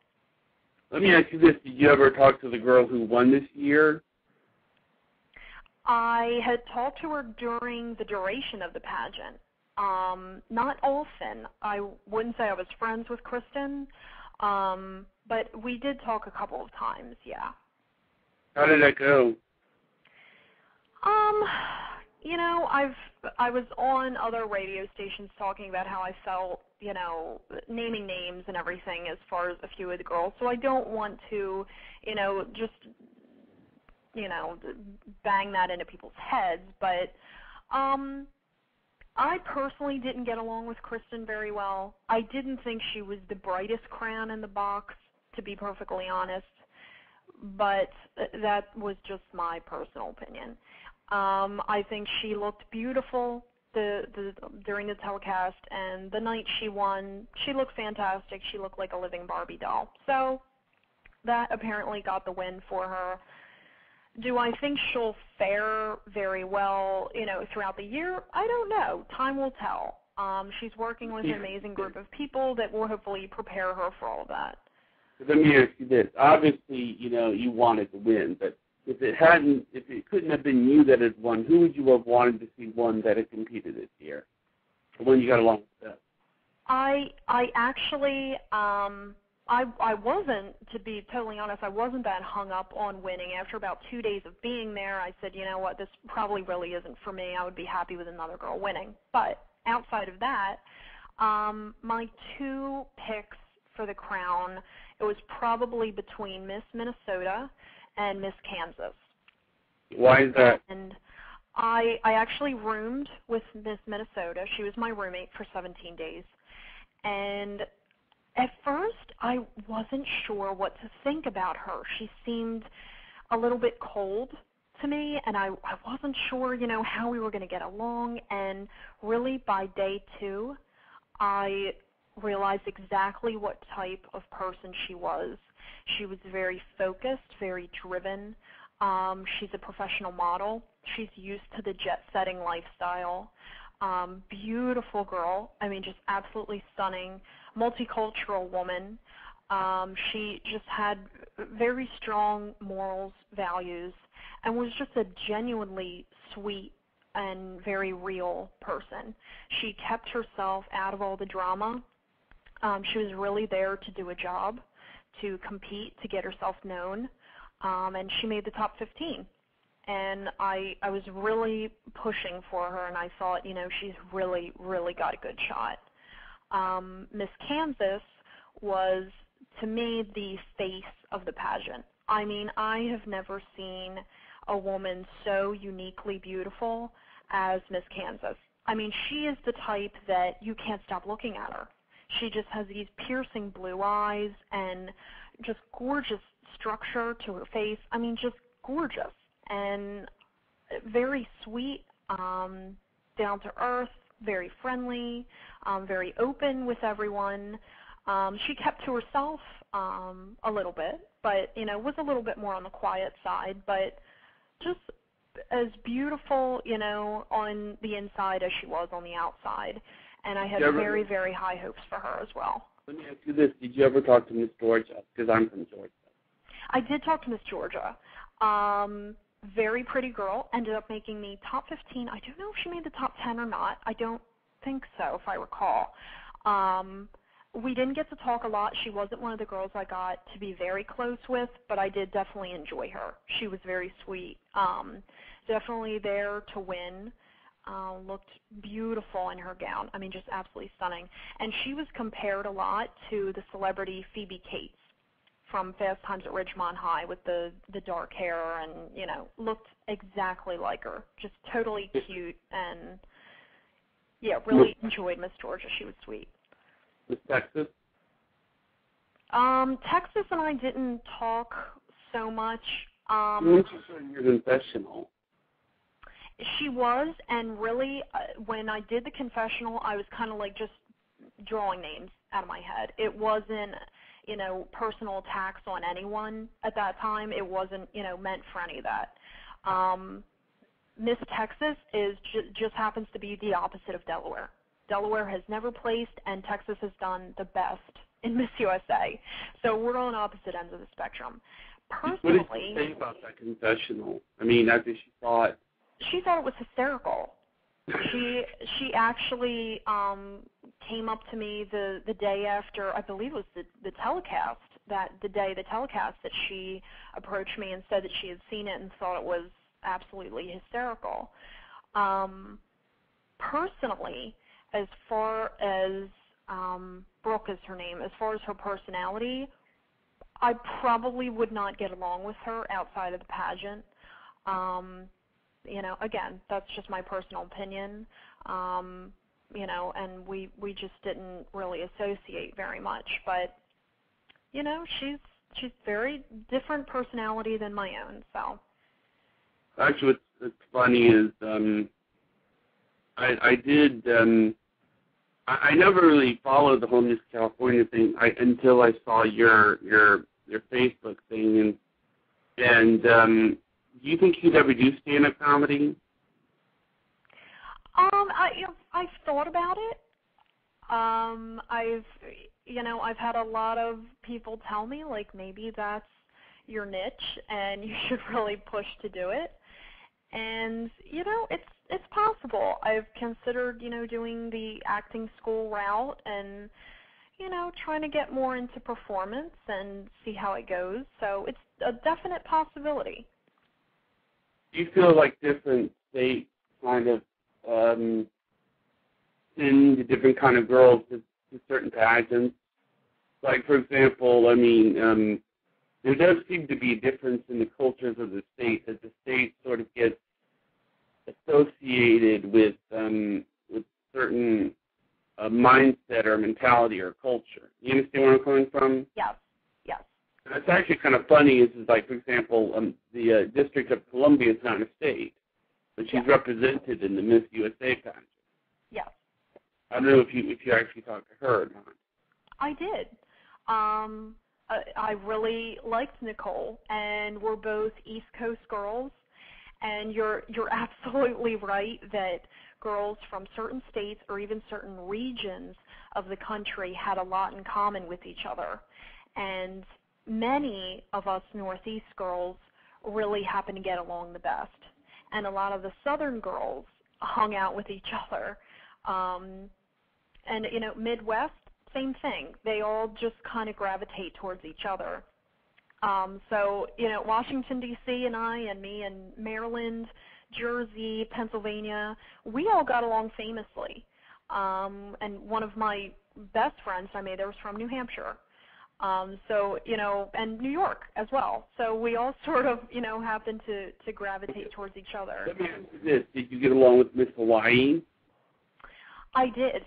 Let me ask you this. Did you ever talk to the girl who won this year? I had talked to her during the duration of the pageant. Not often. I wouldn't say I was friends with Kristen, but we did talk a couple of times, yeah. How did that go? I was on other radio stations talking about how I felt, naming names and everything as far as a few of the girls. So I don't want to, just, bang that into people's heads. But I personally didn't get along with Kristen very well. I didn't think she was the brightest crayon in the box, to be perfectly honest. But that was just my personal opinion. I think she looked beautiful during the telecast, and the night she won, she looked fantastic. She looked like a living Barbie doll. So that apparently got the win for her. Do I think she'll fare very well, throughout the year? I don't know. Time will tell. She's working with an amazing group of people that will hopefully prepare her for all of that. Let me ask you this. Obviously, you wanted to win, but if it couldn't have been you that had won, who would you have wanted to see won that had competed this year? The one you got along with that? I actually, I wasn't, to be totally honest, I wasn't that hung up on winning. After about 2 days of being there, I said, you know what, this probably really isn't for me. I would be happy with another girl winning. But outside of that, my two picks for the crown, it was probably between Miss Minnesota and Miss Kansas. Why is that? And I actually roomed with Miss Minnesota. She was my roommate for 17 days. And at first, I wasn't sure what to think about her. She seemed a little bit cold to me, and I wasn't sure, how we were going to get along. And really, by day 2, I realized exactly what type of person she was. She was very focused, very driven. She's a professional model. She's used to the jet-setting lifestyle. Beautiful girl. I mean, just absolutely stunning. Multicultural woman. She just had very strong morals, values, and was just a genuinely sweet and very real person. She kept herself out of all the drama. She was really there to do a job, to compete, to get herself known, and she made the top 15. And I was really pushing for her, and I thought, she's really, really got a good shot. Miss Kansas was, to me, the face of the pageant. I mean, I have never seen a woman so uniquely beautiful as Miss Kansas. I mean, she is the type that you can't stop looking at her. She just has these piercing blue eyes and just gorgeous structure to her face. I mean, just gorgeous and very sweet, down to earth, very friendly, very open with everyone. She kept to herself a little bit, but, was a little bit more on the quiet side, but just as beautiful, on the inside as she was on the outside. And I had very, very high hopes for her as well. Let me ask you this. Did you ever talk to Miss Georgia? Because I'm from Georgia. I did talk to Miss Georgia. Very pretty girl, ended up making the top 15. I don't know if she made the top 10 or not. I don't think so, if I recall. We didn't get to talk a lot. She wasn't one of the girls I got to be very close with, but I did definitely enjoy her. She was very sweet. Definitely there to win. Looked beautiful in her gown. I mean, just absolutely stunning. And she was compared a lot to the celebrity Phoebe Cates from Fast Times at Ridgemont High with the dark hair and, you know, looked exactly like her. Just totally cute and, yeah, really enjoyed Miss Georgia. She was sweet. Miss Texas? Texas and I didn't talk so much. She's in your confessional. She was, and really, when I did the confessional, I was kind of like just drawing names out of my head. It wasn't, you know, personal attacks on anyone at that time. It wasn't, you know, meant for any of that. Miss Texas is just happens to be the opposite of Delaware. Delaware has never placed, and Texas has done the best in Miss USA. So we're on opposite ends of the spectrum. Personally, what did she say about that confessional? I mean, after she saw it. She thought it was hysterical. She actually came up to me the day after, I believe it was the telecast, that she approached me and said that she had seen it and thought it was absolutely hysterical. Personally, as far as Brooke is her name, as far as her personality, I probably would not get along with her outside of the pageant. You know, again, that's just my personal opinion. You know, and we just didn't really associate very much. But, you know, she's very different personality than my own. So. Actually, what's funny is I never really followed the whole Miss California thing until I saw your Facebook thing, and do you think you'd ever do stand-up comedy? I've thought about it. I've had a lot of people tell me, like, maybe that's your niche and you should really push to do it. And, you know, it's possible. I've considered, you know, doing the acting school route and, you know, trying to get more into performance and see how it goes. So it's a definite possibility. Do you feel like different states kind of send the different kind of girls to certain pageants? Like, for example, I mean, there does seem to be a difference in the cultures of the states, that the states sort of get associated with certain mindset or mentality or culture. You understand where I'm coming from? Yes, yes. And it's actually kind of funny. Is like, for example, the District of Columbia is not a state, but she's represented in the Miss USA pageant. Yes. I don't know if you actually talked to her or not. I did. I really liked Nicole, and we're both East Coast girls. And you're absolutely right that girls from certain states or even certain regions of the country had a lot in common with each other. And many of us Northeast girls really happen to get along the best. And a lot of the Southern girls hung out with each other. And, you know, Midwest, same thing. They all just kind of gravitate towards each other. So, you know, Washington, D.C. and me and Maryland, Jersey, Pennsylvania, we all got along famously. And one of my best friends I made there was from New Hampshire. So, you know, and New York as well. So we all sort of, you know, happened to gravitate towards each other. Let me ask you this. Did you get along with Miss Hawaii? I did.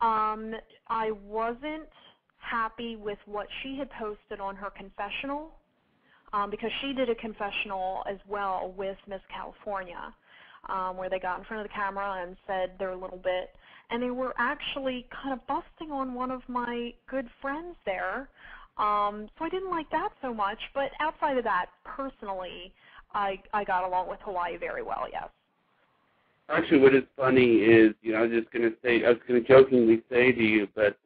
I wasn't happy with what she had posted on her confessional because she did a confessional as well with Miss California where they got in front of the camera and said their little bit. And they were actually kind of busting on one of my good friends there. So I didn't like that so much. But outside of that, personally, I got along with Hawaii very well, yes. Actually, what is funny is, you know, I was going to jokingly say to you, but,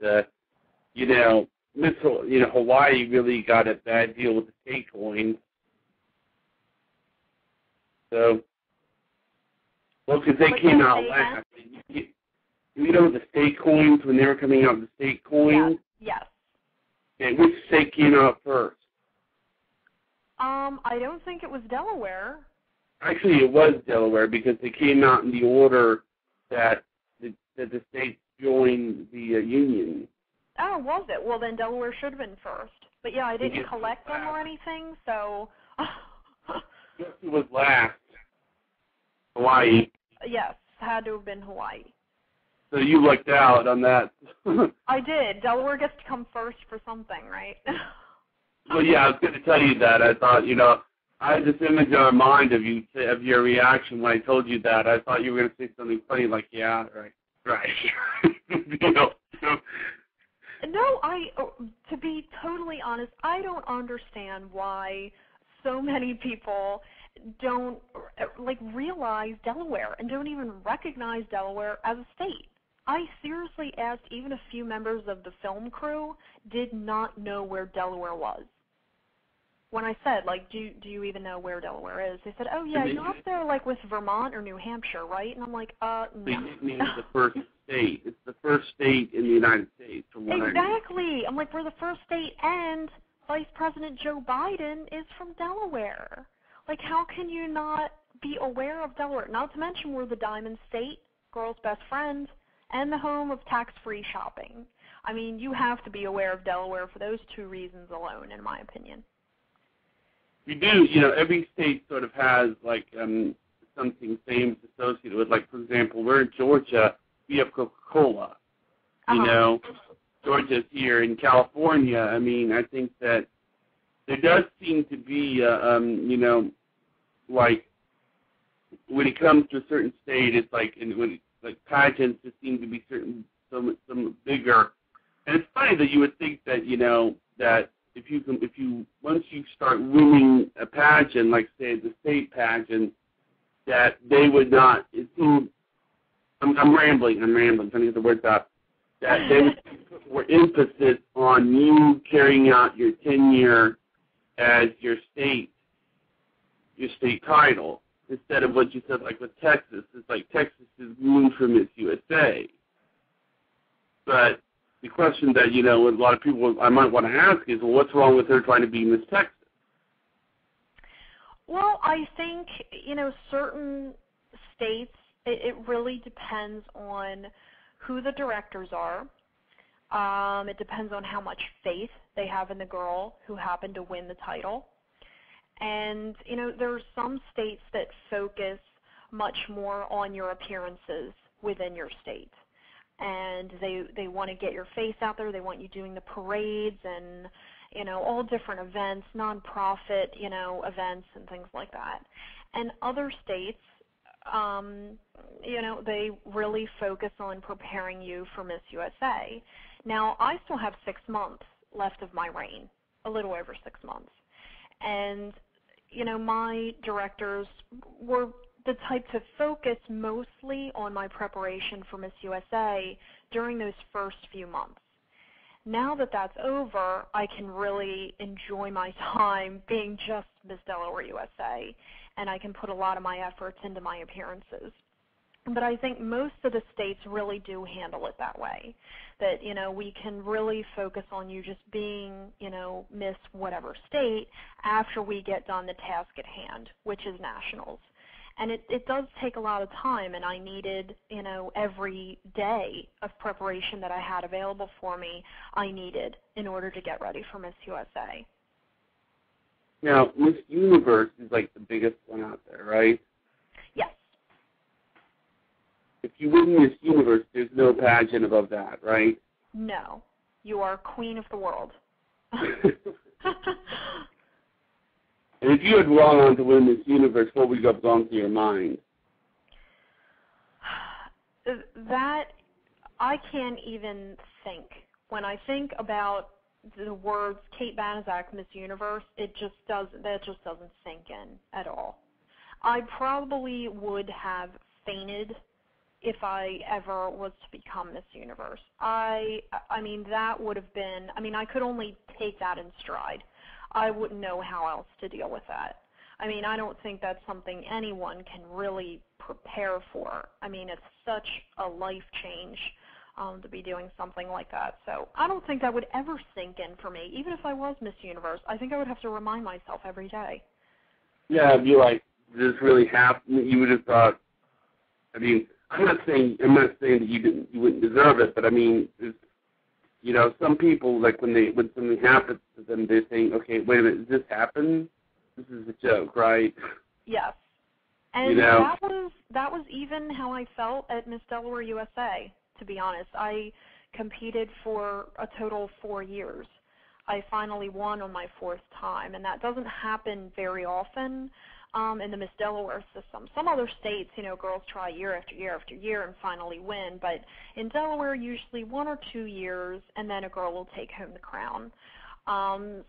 you know, Hawaii really got a bad deal with the skate coins. So, well, because they came out last. You know the state coins, when they were coming out, the state coins? Yes. And which state came out first? I don't think it was Delaware. Actually, it was Delaware because they came out in the order that the states joined the Union. Oh, was it? Well, then Delaware should have been first. But, yeah, I didn't collect them or anything, so... Guess who was last? Hawaii. Yes, had to have been Hawaii. So you lucked out on that. I did. Delaware gets to come first for something, right? Well, yeah, I was going to tell you that. I thought, I had this image in my mind of your reaction when I told you that. I thought you were going to say something funny like, yeah, right. No, to be totally honest, I don't understand why so many people don't realize Delaware and don't even recognize Delaware as a state. I seriously asked even a few members of the film crew did not know where Delaware was. When I said, do you even know where Delaware is? They said, oh, yeah, you're up there, with Vermont or New Hampshire, right? And I'm like, no. It's the first state. It's the first state in the United States. Exactly. I'm like, we're the first state, and Vice President Joe Biden is from Delaware. How can you not be aware of Delaware? Not to mention we're the Diamond State, girls' best friends, and the home of tax-free shopping. I mean, you have to be aware of Delaware for those two reasons alone, in my opinion. We do, every state sort of has, something famous associated with, for example, we're in Georgia, we have Coca-Cola. Georgia's here. In California, I mean, I think that there does seem to be, when it comes to a certain state, it's pageants just seem to be some bigger. And it's funny that you would think that, that if you once you start winning a pageant, like say the state pageant, that they would not. It seems I'm rambling, trying to get the words out. That they would put more emphasis on you carrying out your tenure as your state title, instead of what you said, with Texas. It's Texas is groomed for Miss USA. But the question that, a lot of people I might want to ask is, well, what's wrong with her trying to be Miss Texas? Well, I think, certain states, it really depends on who the directors are. It depends on how much faith they have in the girl who happened to win the title. And, there are some states that focus much more on your appearances within your state. And they want to get your face out there. They want you doing the parades and, all different events, nonprofit, events and things like that. And other states, they really focus on preparing you for Miss USA. Now, I still have 6 months left of my reign, a little over 6 months. And, my directors were the type to focus mostly on my preparation for Miss USA during those first few months. Now that that's over, I can really enjoy my time being just Miss Delaware USA, and I can put a lot of my efforts into my appearances. But I think most of the states really do handle it that way, that, we can really focus on you just being, Miss whatever state after we get done the task at hand, which is nationals. And it does take a lot of time, and I needed, every day of preparation that I had available for me, I needed in order to get ready for Miss USA. Now, Miss Universe is the biggest one out there, right? Yes. If you win Miss Universe, there's no pageant above that, right? No. You are queen of the world. And if you had gone on to win Miss Universe, what would have gone through your mind? That I can't even think. When I think about the words Kate Banaszak, Miss Universe, that just doesn't sink in at all. I probably would have fainted if I ever was to become Miss Universe. I mean, that would have been, I could only take that in stride. I wouldn't know how else to deal with that. I mean, I don't think that's something anyone can really prepare for. I mean, it's such a life change to be doing something like that. So I don't think that would ever sink in for me. Even if I was Miss Universe, I think I would have to remind myself every day. Yeah, it'd be like, this really happened. You would have thought, I mean, I'm not saying that you wouldn't deserve it, but I mean, you know, some people, like when something happens to them, they're saying, okay, wait a minute, did this happen? This is a joke, right? Yes. And you know? that was even how I felt at Miss Delaware USA, to be honest. I competed for a total of 4 years. I finally won on my 4th time, and that doesn't happen very often in the Miss Delaware system. Some other states, you know, girls try year after year after year and finally win, but in Delaware, usually 1 or 2 years, and then a girl will take home the crown.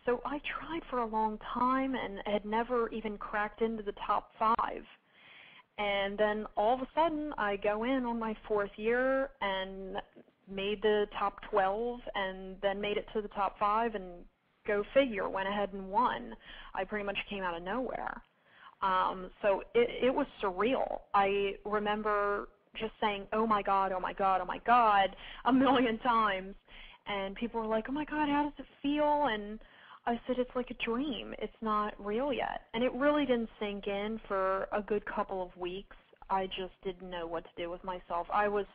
So I tried for a long time and had never even cracked into the top 5. And then all of a sudden, I go in on my 4th year and made the top 12 and then made it to the top 5, and go figure, went ahead and won. I pretty much came out of nowhere. So it was surreal. I remember just saying, oh my God, oh my God, oh my God, a million times. And people were like, oh my God, how does it feel? And I said, it's like a dream. It's not real yet. And it really didn't sink in for a good couple of weeks. I just didn't know what to do with myself. I was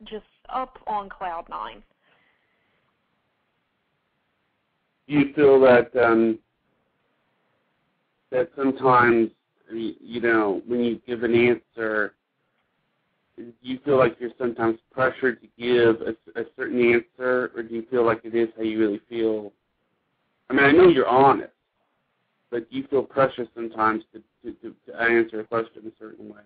just up on cloud 9. Do you feel that that sometimes, you know, when you give an answer, do you feel like you're sometimes pressured to give a certain answer, or do you feel like it is how you really feel? I mean, I know you're honest, but do you feel pressure sometimes to answer a question a certain way?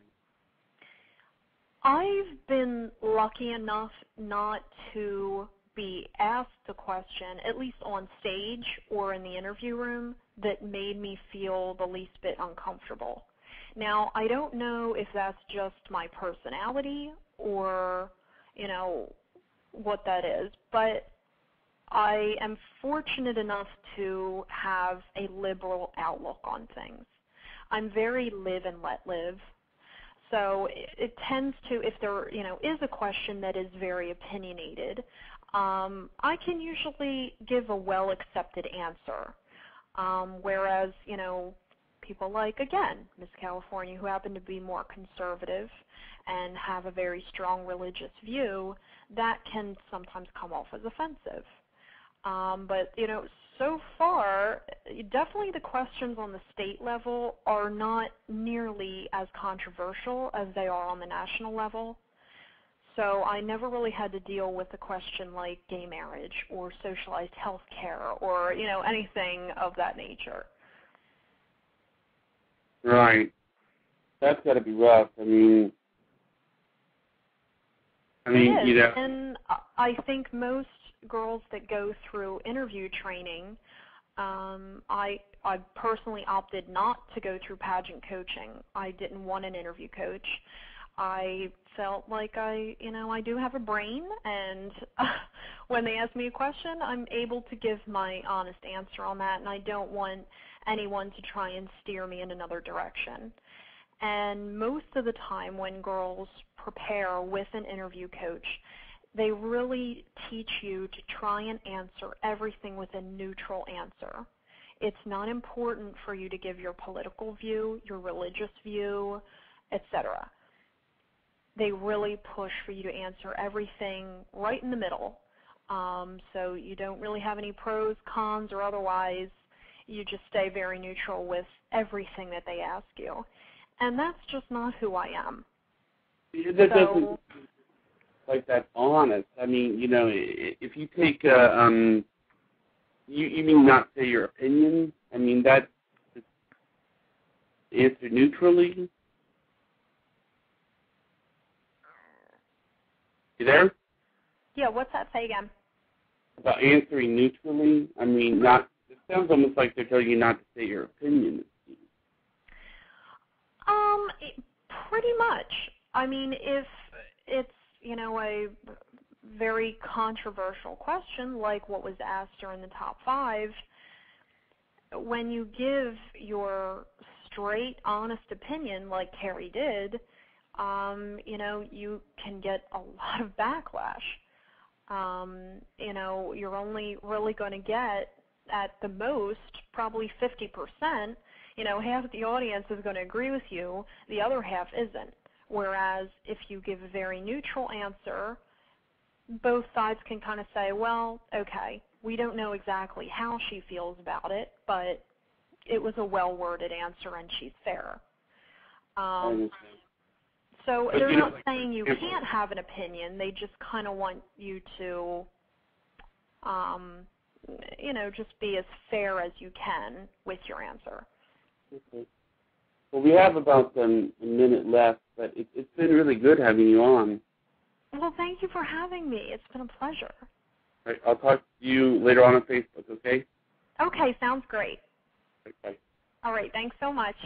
I've been lucky enough not to be asked a question, at least on stage or in the interview room, that made me feel the least bit uncomfortable. Now, I don't know if that's just my personality or, you know, what that is, but I am fortunate enough to have a liberal outlook on things. I'm very live and let live. So it tends to, if there, you know, is a question that is very opinionated, I can usually give a well-accepted answer. Whereas, you know, people like, again, Miss California, who happen to be more conservative and have a very strong religious view, that can sometimes come off as offensive. But, you know, so far, definitely the questions on the state level are not nearly as controversial as they are on the national level. So I never really had to deal with a question like gay marriage or socialized health care or, you know, anything of that nature. Right. That's got to be rough. I mean, It is. you know. And I think most girls that go through interview training, I personally opted not to go through pageant coaching. I didn't want an interview coach. I felt like I do have a brain, and when they ask me a question, I'm able to give my honest answer on that, and I don't want anyone to try and steer me in another direction. And most of the time when girls prepare with an interview coach, they really teach you to try and answer everything with a neutral answer. It's not important for you to give your political view, your religious view, etc. They really push for you to answer everything right in the middle. So you don't really have any pros, cons, or otherwise. You just stay very neutral with everything that they ask you. And that's just not who I am. That doesn't like that honest. I mean, you know, if you take you mean not say your opinion? I mean, that answer neutrally. You there? Yeah, what's that? Say again. About answering neutrally. I mean, not. It sounds almost like they're telling you not to say your opinion. Pretty much. I mean, if it's, you know, a very controversial question like what was asked during the top 5, when you give your straight, honest opinion like Carrie did, you can get a lot of backlash. You're only really going to get, at the most, probably 50%. Half the audience is going to agree with you, the other half isn't. Whereas if you give a very neutral answer, both sides can kind of say, well, okay, we don't know exactly how she feels about it, but it was a well-worded answer and she's fair. So they're not saying you can't have an opinion. They just kind of want you to, just be as fair as you can with your answer. Okay. Well, we have about a minute left, but it's been really good having you on. Well, thank you for having me. It's been a pleasure. All right, I'll talk to you later on Facebook, okay? Okay, sounds great. Okay. All right, thanks so much.